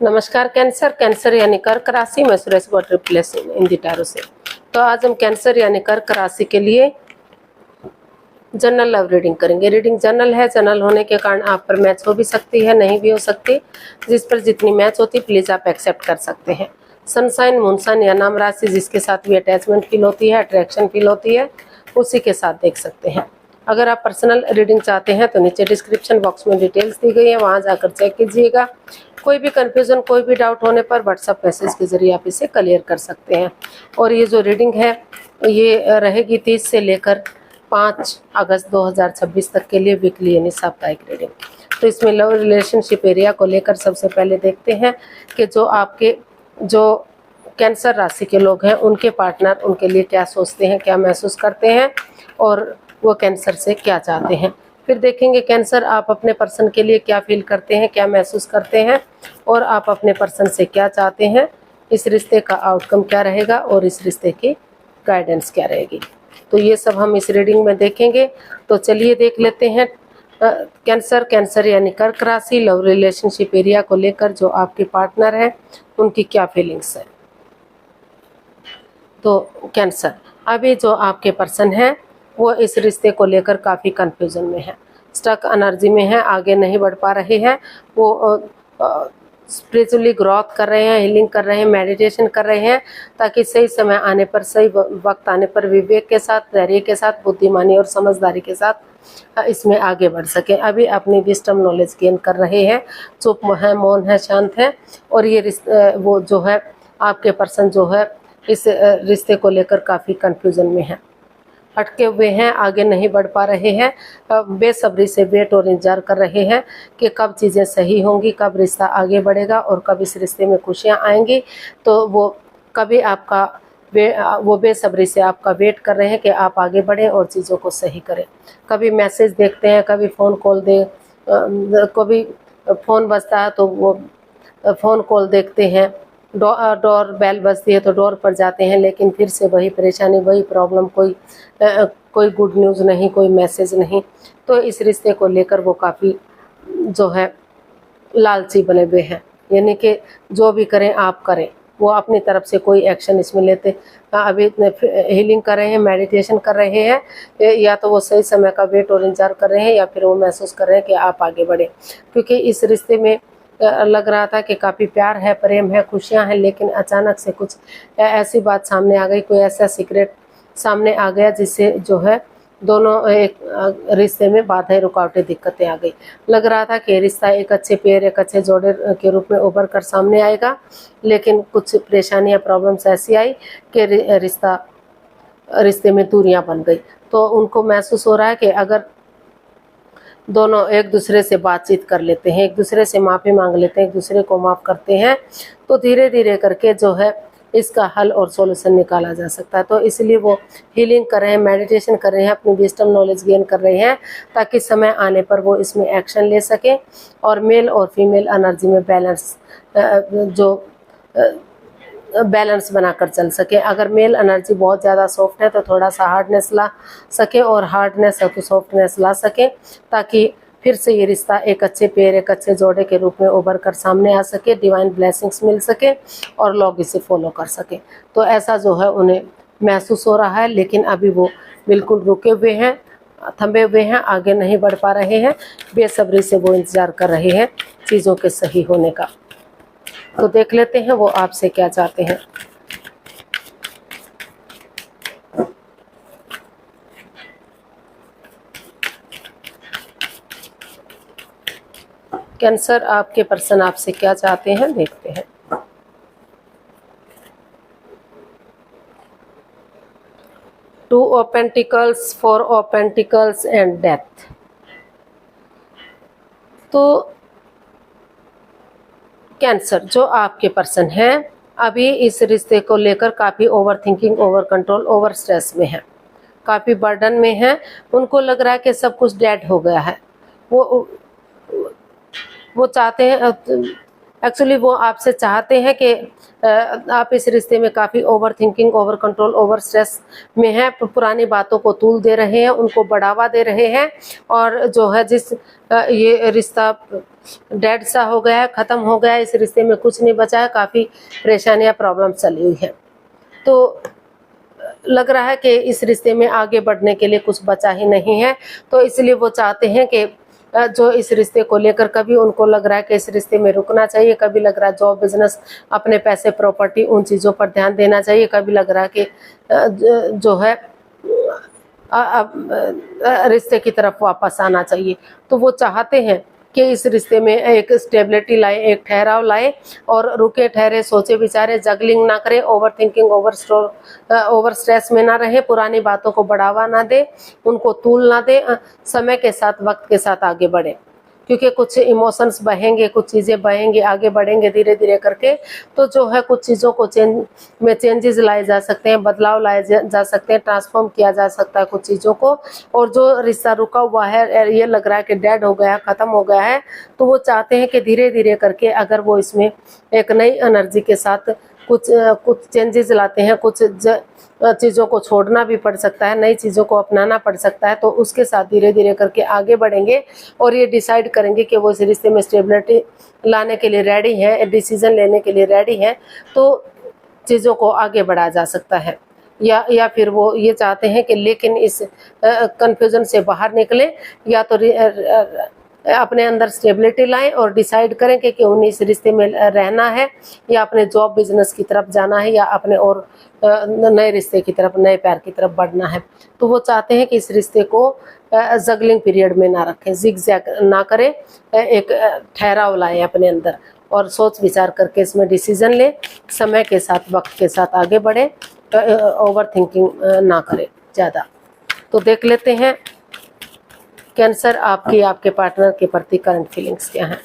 नमस्कार cancer. Cancer यानी कर्क राशि में सुरेश गॉड रिप्लेस इन दी टैरो से। तो आज हम कैंसर यानी कर्क राशि के लिए जनरल लव रीडिंग करेंगे। रीडिंग जनरल है, जनरल होने के कारण आप पर मैच हो भी सकती है, नहीं भी हो सकती। जिस पर जितनी मैच होती प्लीज आप एक्सेप्ट कर सकते हैं। सनसाइन, मूनसाइन या नाम राशि जिसके साथ भी अटैचमेंट फील होती है, अट्रैक्शन फील होती है, उसी के साथ देख सकते हैं। अगर आप पर्सनल रीडिंग चाहते हैं तो नीचे डिस्क्रिप्शन बॉक्स में डिटेल्स दी गई है, वहां जाकर चेक कीजिएगा। कोई भी कंफ्यूजन, कोई भी डाउट होने पर व्हाट्सएप मैसेज के जरिए आप इसे क्लियर कर सकते हैं। और ये जो रीडिंग है ये रहेगी 30 से लेकर 5 अगस्त 2026 तक के लिए वीकली यानी साप्ताहिक रीडिंग। तो इसमें लव रिलेशनशिप एरिया को लेकर सबसे पहले देखते हैं कि जो कैंसर राशि के लोग हैं उनके पार्टनर उनके लिए क्या सोचते हैं, क्या महसूस करते हैं और वो कैंसर से क्या चाहते हैं। फिर देखेंगे कैंसर आप अपने पर्सन के लिए क्या फील करते हैं, क्या महसूस करते हैं और आप अपने पर्सन से क्या चाहते हैं, इस रिश्ते का आउटकम क्या रहेगा और इस रिश्ते की गाइडेंस क्या रहेगी। तो ये सब हम इस रीडिंग में देखेंगे। तो चलिए देख लेते हैं कैंसर यानी कर्क राशि लव रिलेशनशिप एरिया को लेकर जो आपके पार्टनर है उनकी क्या फीलिंग्स है। तो कैंसर, अभी जो आपके पर्सन है वो इस रिश्ते को लेकर काफ़ी कंफ्यूजन में है, स्टक एनर्जी में है, आगे नहीं बढ़ पा रहे हैं। वो स्पिरिचुअली ग्रोथ कर रहे हैं, हीलिंग कर रहे हैं, मेडिटेशन कर रहे हैं ताकि सही समय आने पर, सही वक्त आने पर विवेक के साथ, धैर्य के साथ, बुद्धिमानी और समझदारी के साथ इसमें आगे बढ़ सके। अभी अपनी विस्डम नॉलेज गेन कर रहे हैं, चुप है, मौन है, शांत है। और ये वो जो है आपके पर्सन जो है इस रिश्ते को लेकर काफ़ी कंफ्यूजन में है, अटके हुए हैं, आगे नहीं बढ़ पा रहे हैं, बेसब्री से वेट और इंतजार कर रहे हैं कि कब चीज़ें सही होंगी, कब रिश्ता आगे बढ़ेगा और कब इस रिश्ते में खुशियां आएंगी। तो वो कभी आपका वो बेसब्री से आपका वेट कर रहे हैं कि आप आगे बढ़ें और चीज़ों को सही करें। कभी मैसेज देखते हैं, कभी फ़ोन कॉल कभी फ़ोन बजता है तो वो फ़ोन कॉल देखते हैं, डोर बेल बजती है तो डोर पर जाते हैं, लेकिन फिर से वही परेशानी, वही प्रॉब्लम, कोई गुड न्यूज़ नहीं, कोई मैसेज नहीं। तो इस रिश्ते को लेकर वो काफ़ी जो है लालची बने हुए हैं, यानी कि जो भी करें आप करें, वो अपनी तरफ से कोई एक्शन इसमें लेते। अभी हीलिंग कर रहे हैं, मेडिटेशन कर रहे हैं, या तो वो सही समय का वेट और इंतजार कर रहे हैं या फिर वो महसूस कर रहे हैं कि आप आगे बढ़े। क्योंकि इस रिश्ते में लग रहा था कि काफ़ी प्यार है, प्रेम है, खुशियां हैं, लेकिन अचानक से कुछ ऐसी बात सामने आ गई, कोई ऐसा सीक्रेट सामने आ गया जिससे जो है दोनों एक रिश्ते में बाधाएं, रुकावटें, दिक्कतें आ गई। लग रहा था कि रिश्ता एक अच्छे पेड़, एक अच्छे जोड़े के रूप में उभर कर सामने आएगा, लेकिन कुछ परेशानियां, प्रॉब्लम्स ऐसी आई कि रिश्ते में दूरियां बन गई। तो उनको महसूस हो रहा है कि अगर दोनों एक दूसरे से बातचीत कर लेते हैं, एक दूसरे से माफ़ी मांग लेते हैं, एक दूसरे को माफ़ करते हैं, तो धीरे धीरे करके जो है इसका हल और सॉल्यूशन निकाला जा सकता है। तो इसलिए वो हीलिंग कर रहे हैं, मेडिटेशन कर रहे हैं, अपनी विजडम नॉलेज गेन कर रहे हैं ताकि समय आने पर वो इसमें एक्शन ले सकें और मेल और फीमेल एनर्जी में बैलेंस बनाकर चल सके। अगर मेल एनर्जी बहुत ज़्यादा सॉफ्ट है तो थोड़ा सा हार्डनेस ला सके और हार्डनेस है तो सॉफ्टनेस ला सके, ताकि फिर से ये रिश्ता एक अच्छे पेड़, एक अच्छे जोड़े के रूप में उभर कर सामने आ सके, डिवाइन ब्लेसिंग्स मिल सके और लोग इसे फॉलो कर सके। तो ऐसा जो है उन्हें महसूस हो रहा है, लेकिन अभी वो बिल्कुल रुके हुए हैं, थमे हुए हैं, आगे नहीं बढ़ पा रहे हैं। बेसब्री से वो इंतज़ार कर रहे हैं चीज़ों के सही होने का। तो देख लेते हैं वो आपसे क्या चाहते हैं। कैंसर, आपके पर्सन आपसे क्या चाहते हैं, देखते हैं। Two of pentacles, 4 of pentacles and death. तो कैंसर, जो आपके पर्सन है अभी इस रिश्ते को लेकर काफ़ी over thinking, over control, over stress में है, काफ़ी बर्डन में है। उनको लग रहा है कि सब कुछ डेड हो गया है। वो चाहते हैं एक्चुअली वो आपसे चाहते हैं कि आप इस रिश्ते में काफ़ी over thinking, over control, over stress में हैं, पुरानी बातों को तूल दे रहे हैं, उनको बढ़ावा दे रहे हैं, और जो है ये रिश्ता डेड सा हो गया है, ख़त्म हो गया है, इस रिश्ते में कुछ नहीं बचा है, काफ़ी परेशानियाँ, प्रॉब्लम चली हुई है। तो लग रहा है कि इस रिश्ते में आगे बढ़ने के लिए कुछ बचा ही नहीं है, तो इसलिए वो चाहते हैं कि जो इस रिश्ते को लेकर, कभी उनको लग रहा है कि इस रिश्ते में रुकना चाहिए, कभी लग रहा है जॉब, बिजनेस, अपने पैसे, प्रॉपर्टी, उन चीज़ों पर ध्यान देना चाहिए, कभी लग रहा है कि जो है रिश्ते की तरफ वापस आना चाहिए। तो वो चाहते हैं कि इस रिश्ते में एक स्टेबिलिटी लाए, एक ठहराव लाए, और रुके ठहरे, सोचे विचारे, जगलिंग ना करें, ओवर थिंकिंग, ओवर स्ट्रेस में ना रहे, पुरानी बातों को बढ़ावा ना दे, उनको तूल ना दे, समय के साथ, वक्त के साथ आगे बढ़े, क्योंकि कुछ इमोशंस बहेंगे, कुछ चीज़ें बहेंगे, आगे बढ़ेंगे धीरे धीरे करके, तो जो है कुछ चीज़ों को चेंजेस लाए जा सकते हैं, बदलाव लाए जा सकते हैं, ट्रांसफॉर्म किया जा सकता है कुछ चीज़ों को। और जो रिश्ता रुका हुआ है, ये लग रहा है कि डेड हो गया, ख़त्म हो गया है, तो वो चाहते हैं कि धीरे धीरे करके अगर वो इसमें एक नई एनर्जी के साथ कुछ चेंजेस लाते हैं, कुछ चीज़ों को छोड़ना भी पड़ सकता है, नई चीज़ों को अपनाना पड़ सकता है, तो उसके साथ धीरे धीरे करके आगे बढ़ेंगे, और ये डिसाइड करेंगे कि वो इस रिश्ते में स्टेबिलिटी लाने के लिए रेडी हैं, डिसीजन लेने के लिए रेडी हैं, तो चीज़ों को आगे बढ़ाया जा सकता है। या फिर वो ये चाहते हैं कि लेकिन इस कन्फ्यूज़न से बाहर निकलें, या तो अपने अंदर स्टेबिलिटी लाएं और डिसाइड करें कि उन्हें इस रिश्ते में रहना है, या अपने जॉब, बिजनेस की तरफ जाना है, या अपने और नए रिश्ते की तरफ, नए प्यार की तरफ बढ़ना है। तो वो चाहते हैं कि इस रिश्ते को जगलिंग पीरियड में ना रखें, जिग-जैग ना करें, एक ठहराव लाएं अपने अंदर, और सोच विचार करके इसमें डिसीजन लें, समय के साथ, वक्त के साथ आगे बढ़े, ओवर थिंकिंग ना करें ज़्यादा। तो देख लेते हैं कैंसर, आपके पार्टनर के प्रति करंट फीलिंग्स क्या हैं।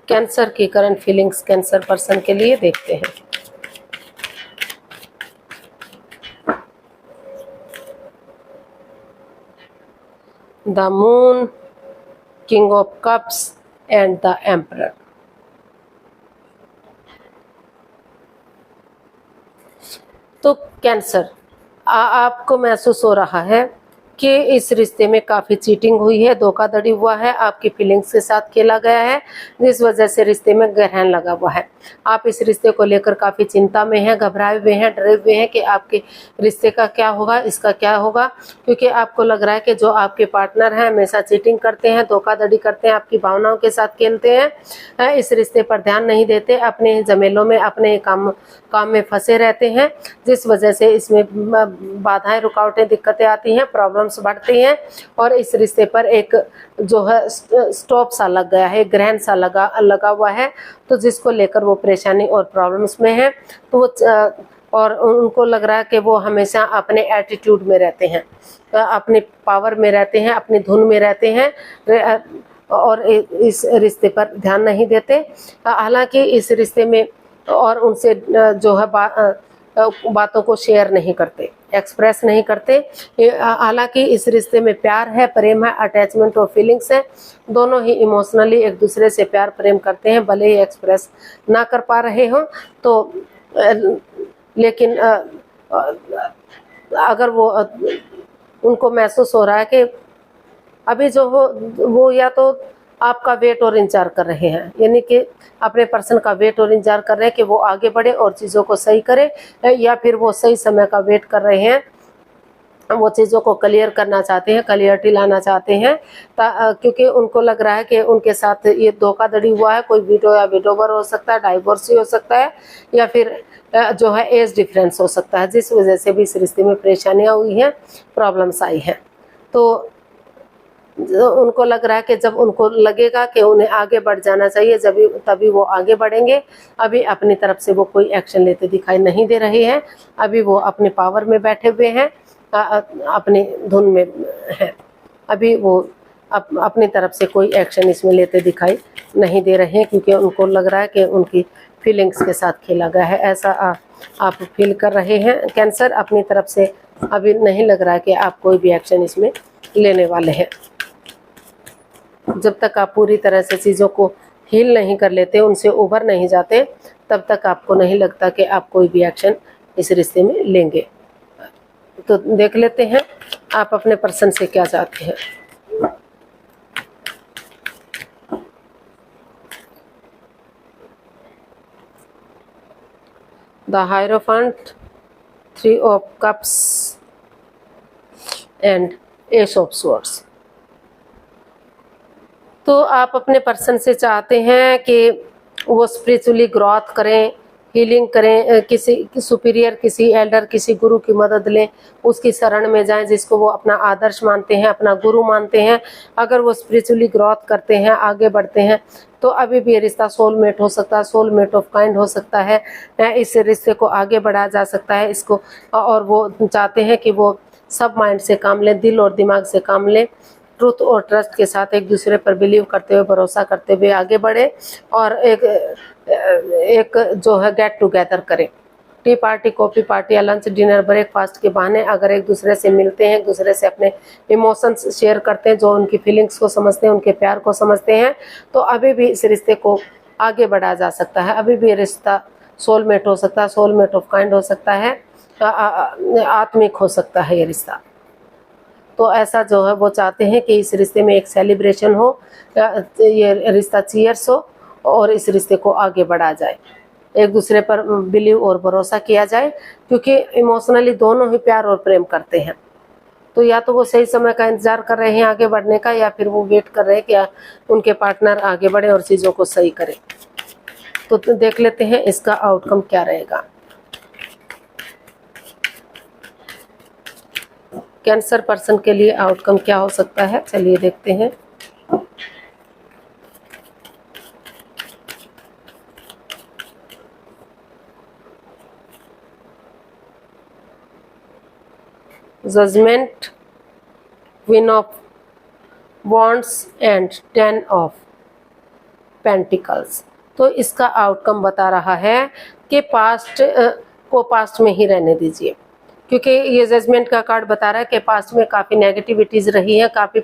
कैंसर की करंट फीलिंग्स कैंसर पर्सन के लिए देखते हैं। The moon, king of cups and the emperor. तो कैंसर, आपको महसूस हो रहा है कि इस रिश्ते में काफ़ी चीटिंग हुई है, धोखाधड़ी हुआ है, आपकी फीलिंग्स के साथ खेला गया है, जिस वजह से रिश्ते में ग्रहण लगा हुआ है। आप इस रिश्ते को लेकर काफ़ी चिंता में हैं, घबराए हुए हैं, डरे हुए हैं कि आपके रिश्ते का क्या होगा, इसका क्या होगा, क्योंकि आपको लग रहा है कि जो आपके पार्टनर हैं हमेशा चीटिंग करते हैं, धोखाधड़ी करते हैं, आपकी भावनाओं के साथ खेलते हैं, इस रिश्ते पर ध्यान नहीं देते, अपने झमेलों में, अपने काम में फंसे रहते हैं, जिस वजह से इसमें बाधाएं, रुकावटें, दिक्कतें आती हैं, प्रॉब्लम्स बढ़ती हैं, और इस रिश्ते पर एक जो है स्टॉप सा लग गया है, ग्रहण सा लगा हुआ है, तो जिसको लेकर वो परेशानी और प्रॉब्लम्स में है। तो और उनको लग रहा है कि वो हमेशा अपने एटीट्यूड में रहते हैं, अपनी पावर में रहते हैं, अपनी धुन में रहते हैं, और इस रिश्ते पर ध्यान नहीं देते। हालांकि इस रिश्ते में और उनसे जो है बातों को शेयर नहीं करते, एक्सप्रेस नहीं करते। हालांकि इस रिश्ते में प्यार है, प्रेम है, अटैचमेंट और फीलिंग्स है, दोनों ही इमोशनली एक दूसरे से प्यार प्रेम करते हैं, भले ही एक्सप्रेस ना कर पा रहे हों। तो लेकिन अगर उनको महसूस हो रहा है कि अभी जो वो या तो आपका वेट और इंतजार कर रहे हैं, यानी कि अपने पर्सन का वेट और इंतजार कर रहे हैं कि वो आगे बढ़े और चीज़ों को सही करे, या फिर वो सही समय का वेट कर रहे हैं, वो चीज़ों को क्लियर करना चाहते हैं, क्लियरिटी लाना चाहते हैं, क्योंकि उनको लग रहा है कि उनके साथ ये धोखाधड़ी हुआ है। कोई विडो या विडोवर हो सकता है, डाइवोर्स हो सकता है, या फिर जो है एज डिफरेंस हो सकता है, जिस वजह से भी इस रिश्ते में परेशानियाँ हुई हैं, प्रॉब्लम्स आई हैं। तो उनको लग रहा है कि जब उनको लगेगा कि उन्हें आगे बढ़ जाना चाहिए, तभी वो आगे बढ़ेंगे। अभी अपनी तरफ से वो कोई एक्शन लेते दिखाई नहीं दे रहे हैं, अभी वो अपने पावर में बैठे हुए हैं, अपनी धुन में हैं। अभी वो अपनी तरफ से कोई एक्शन इसमें लेते दिखाई नहीं दे रहे हैं, क्योंकि उनको लग रहा है कि उनकी फीलिंग्स के साथ खेला गया है, ऐसा आप फील कर रहे हैं। कैंसर अपनी तरफ से अभी नहीं लग रहा है कि आप कोई भी एक्शन इसमें लेने वाले हैं। जब तक आप पूरी तरह से चीज़ों को हील नहीं कर लेते, उनसे उभर नहीं जाते, तब तक आपको नहीं लगता कि आप कोई भी एक्शन इस रिश्ते में लेंगे। तो देख लेते हैं आप अपने पर्सन से क्या चाहते हैं। The hierophant, 3 of cups and S of swords. तो आप अपने पर्सन से चाहते हैं कि वो स्पिरिचुअली ग्रोथ करें, हीलिंग करें, किसी सुपीरियर, किसी एल्डर, किसी गुरु की मदद लें, उसकी शरण में जाएं, जिसको वो अपना आदर्श मानते हैं, अपना गुरु मानते हैं। अगर वो स्पिरिचुअली ग्रोथ करते हैं, आगे बढ़ते हैं, तो अभी भी ये रिश्ता सोलमेट हो सकता है, सोलमेट ऑफ काइंड हो सकता है। इस रिश्ते को आगे बढ़ाया जा सकता है इसको। और वो चाहते हैं कि वो सब माइंड से काम लें, दिल और दिमाग से काम लें, ट्रूथ और ट्रस्ट के साथ एक दूसरे पर बिलीव करते हुए, भरोसा करते हुए आगे बढ़े, और एक जो है गेट टुगेदर करें। टी पार्टी, कॉफ़ी पार्टी या लंच, डिनर, ब्रेकफास्ट के बहाने अगर एक दूसरे से मिलते हैं, एक दूसरे से अपने इमोशंस शेयर करते हैं, जो उनकी फीलिंग्स को समझते हैं, उनके प्यार को समझते हैं, तो अभी भी इस रिश्ते को आगे बढ़ाया जा सकता है। अभी भी ये रिश्ता सोलमेट हो सकता है, सोलमेट ऑफ काइंड हो सकता है, आत्मिक हो सकता है ये रिश्ता। तो ऐसा जो है वो चाहते हैं कि इस रिश्ते में एक सेलिब्रेशन हो, ये रिश्ता चीयर्स हो, और इस रिश्ते को आगे बढ़ाया जाए, एक दूसरे पर बिलीव और भरोसा किया जाए, क्योंकि इमोशनली दोनों ही प्यार और प्रेम करते हैं। तो या तो वो सही समय का इंतजार कर रहे हैं आगे बढ़ने का, या फिर वो वेट कर रहे हैं कि उनके पार्टनर आगे बढ़े और चीज़ों को सही करें। तो देख लेते हैं इसका आउटकम क्या रहेगा। कैंसर पर्सन के लिए आउटकम क्या हो सकता है, चलिए देखते हैं। Judgement, queen of wands and 10 of pentacles. तो इसका आउटकम बता रहा है कि पास्ट को पास्ट में ही रहने दीजिए, क्योंकि ये जजमेंट का कार्ड बता रहा है कि पास्ट में काफ़ी नेगेटिविटीज़ रही है, काफ़ी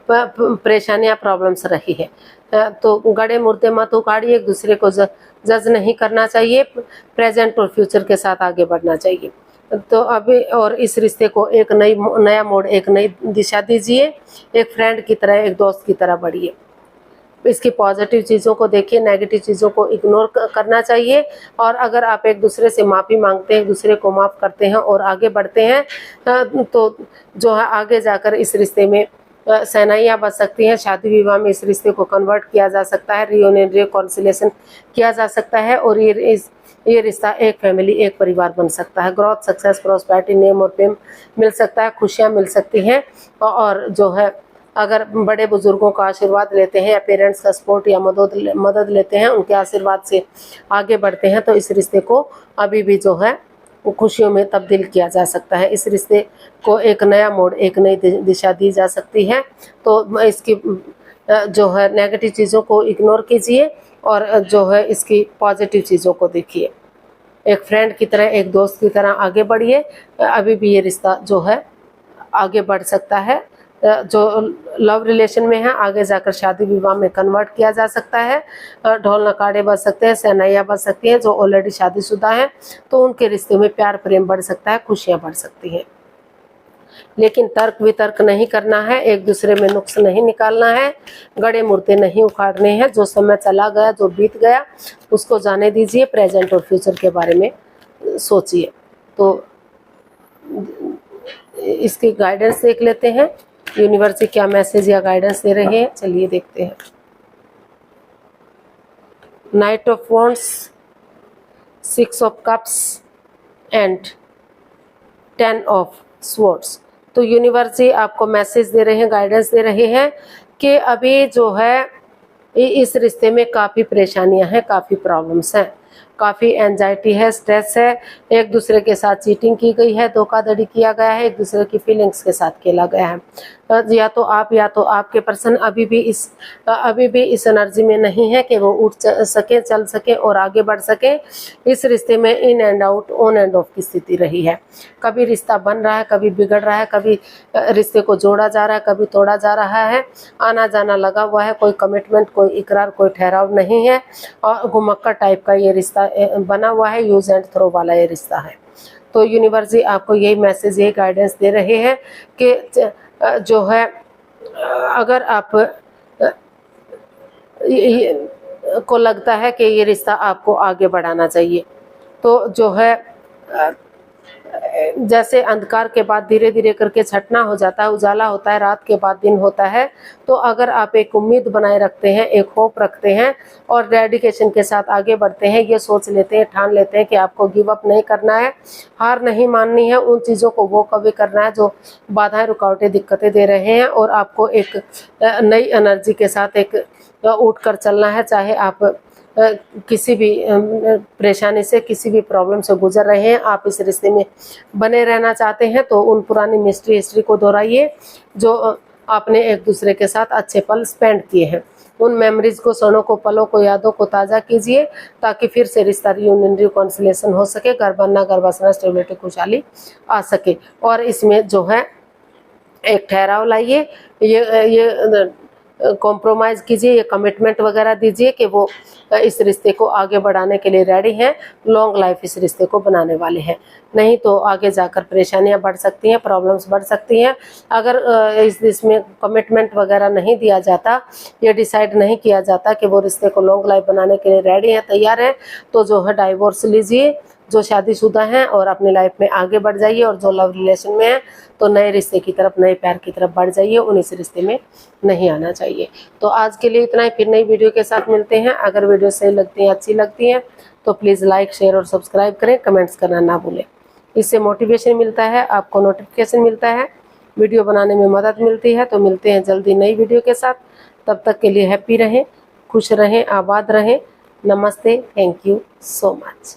परेशानियां, प्रॉब्लम्स रही है। तो गड़े मुर्दे मत उखाड़िए, एक दूसरे को जज नहीं करना चाहिए, प्रेजेंट और फ्यूचर के साथ आगे बढ़ना चाहिए। तो अभी और इस रिश्ते को एक नया मोड़, एक नई दिशा दीजिए, एक फ्रेंड की तरह, एक दोस्त की तरह बढ़िए। इसकी पॉजिटिव चीज़ों को देखिए, नेगेटिव चीज़ों को इग्नोर करना चाहिए। और अगर आप एक दूसरे से माफ़ी मांगते हैं, एक दूसरे को माफ़ करते हैं और आगे बढ़ते हैं, तो जो है आगे जाकर इस रिश्ते में सहनाइयाँ बच सकती हैं। शादी विवाह में इस रिश्ते को कन्वर्ट किया जा सकता है, रियूनियन, रिकॉन्सिलेशन किया जा सकता है, और ये रिश्ता एक फैमिली, एक परिवार बन सकता है। ग्रोथ, सक्सेस, प्रॉस्पेरिटी, नेम और फेम मिल सकता है, खुशियाँ मिल सकती हैं। और जो है अगर बड़े बुजुर्गों का आशीर्वाद लेते हैं, या पेरेंट्स का सपोर्ट या मदद लेते हैं, उनके आशीर्वाद से आगे बढ़ते हैं, तो इस रिश्ते को अभी भी जो है वो खुशियों में तब्दील किया जा सकता है। इस रिश्ते को एक नया मोड़, एक नई दिशा दी जा सकती है। तो इसकी जो है नेगेटिव चीज़ों को इग्नोर कीजिए, और जो है इसकी पॉजिटिव चीज़ों को देखिए। एक फ्रेंड की तरह, एक दोस्त की तरह आगे बढ़िए। अभी भी ये रिश्ता जो है आगे बढ़ सकता है। जो लव रिलेशन में है, आगे जाकर शादी विवाह में कन्वर्ट किया जा सकता है। ढोल नगाड़े बज सकते हैं, सहनाइयाँ बज सकती हैं। जो ऑलरेडी शादीशुदा हैं, तो उनके रिश्ते में प्यार प्रेम बढ़ सकता है, खुशियाँ बढ़ सकती हैं। लेकिन तर्क वितर्क नहीं करना है, एक दूसरे में नुक्स नहीं निकालना है, गड़े मुर्दे नहीं उखाड़ने हैं। जो समय चला गया, जो बीत गया, उसको जाने दीजिए, प्रेजेंट और फ्यूचर के बारे में सोचिए। तो इसकी गाइडेंस देख लेते हैं, यूनिवर्स से क्या मैसेज या गाइडेंस दे रहे हैं, चलिए देखते हैं। Night of wands, 6 of cups and 10 of swords. तो यूनिवर्स जी आपको मैसेज दे रहे हैं, गाइडेंस दे रहे हैं कि अभी जो है इस रिश्ते में काफ़ी परेशानियां हैं, काफ़ी प्रॉब्लम्स हैं, काफ़ी एंजाइटी है, स्ट्रेस है, एक दूसरे के साथ चीटिंग की गई है, धोखाधड़ी किया गया है, एक दूसरे की फीलिंग्स के साथ खेला गया है। या तो आपके पर्सन अभी भी इस एनर्जी में नहीं है कि वो उठ सके, चल सके और आगे बढ़ सके। इस रिश्ते में in and out, on end of की स्थिति रही है। कभी रिश्ता बन रहा है, कभी बिगड़ रहा है, कभी रिश्ते को जोड़ा जा रहा है, कभी तोड़ा जा रहा है, आना जाना लगा हुआ है, कोई कमिटमेंट, कोई इकरार, कोई ठहराव नहीं है और घुमक्कड़ टाइप का ये रिश्ता बना हुआ है, यूज एंड थ्रो वाला ये रिश्ता है। तो यूनिवर्स जी आपको यही मैसेज, यही गाइडेंस दे रहे हैं कि जो है अगर आप को लगता है कि ये रिश्ता आपको आगे बढ़ाना चाहिए, तो जो है जैसे अंधकार के बाद धीरे धीरे करके छटना हो जाता है, उजाला होता है, रात के बाद दिन होता है। तो अगर आप एक उम्मीद बनाए रखते हैं, एक होप रखते हैं और डेडिकेशन के साथ आगे बढ़ते हैं, ये सोच लेते हैं, ठान लेते हैं कि आपको गिव अप नहीं करना है, हार नहीं माननी है, उन चीज़ों को वो कभी करना है जो बाधाएं, रुकावटें, दिक्कतें दे रहे हैं और आपको एक नई एनर्जी के साथ एक उठ कर चलना है। चाहे आप किसी भी परेशानी से, किसी भी प्रॉब्लम से गुजर रहे हैं, आप इस रिश्ते में बने रहना चाहते हैं, तो उन पुरानी मिस्ट्री हिस्ट्री को दोहराइए जो आपने एक दूसरे के साथ अच्छे पल स्पेंड किए हैं। उन मेमोरीज को, क्षणों को, पलों को, यादों को ताज़ा कीजिए ताकि फिर से रिश्ता रियूनियन, रिकॉन्सिलेशन हो सके, घर बनना, घर बसना, स्टेबिलिटी, खुशहाली आ सके। और इसमें जो है एक ठहराव लाइए, ये कॉम्प्रोमाइज़ कीजिए, ये कमिटमेंट वगैरह दीजिए कि वो इस रिश्ते को आगे बढ़ाने के लिए रेडी हैं, लॉन्ग लाइफ इस रिश्ते को बनाने वाले हैं। नहीं तो आगे जाकर परेशानियां बढ़ सकती हैं, प्रॉब्लम्स बढ़ सकती हैं। अगर इसमें कमिटमेंट वगैरह नहीं दिया जाता, ये डिसाइड नहीं किया जाता कि वो रिश्ते को लॉन्ग लाइफ बनाने के लिए रेडी हैं, तैयार हैं, तो जो है डाइवोर्स लीजिए, जो शादीशुदा हैं, और अपनी लाइफ में आगे बढ़ जाइए। और जो लव रिलेशन में है तो नए रिश्ते की तरफ, नए प्यार की तरफ बढ़ जाइए, उन इस रिश्ते में नहीं आना चाहिए। तो आज के लिए इतना ही, फिर नई वीडियो के साथ मिलते हैं। अगर वीडियो सही लगती है, अच्छी लगती है तो प्लीज़ लाइक, शेयर और सब्सक्राइब करें, कमेंट्स करना ना भूलें। इससे मोटिवेशन मिलता है, आपको नोटिफिकेशन मिलता है, वीडियो बनाने में मदद मिलती है। तो मिलते हैं जल्दी नई वीडियो के साथ। तब तक के लिए हैप्पी रहें, खुश रहें, आबाद रहें। नमस्ते, थैंक यू सो मच।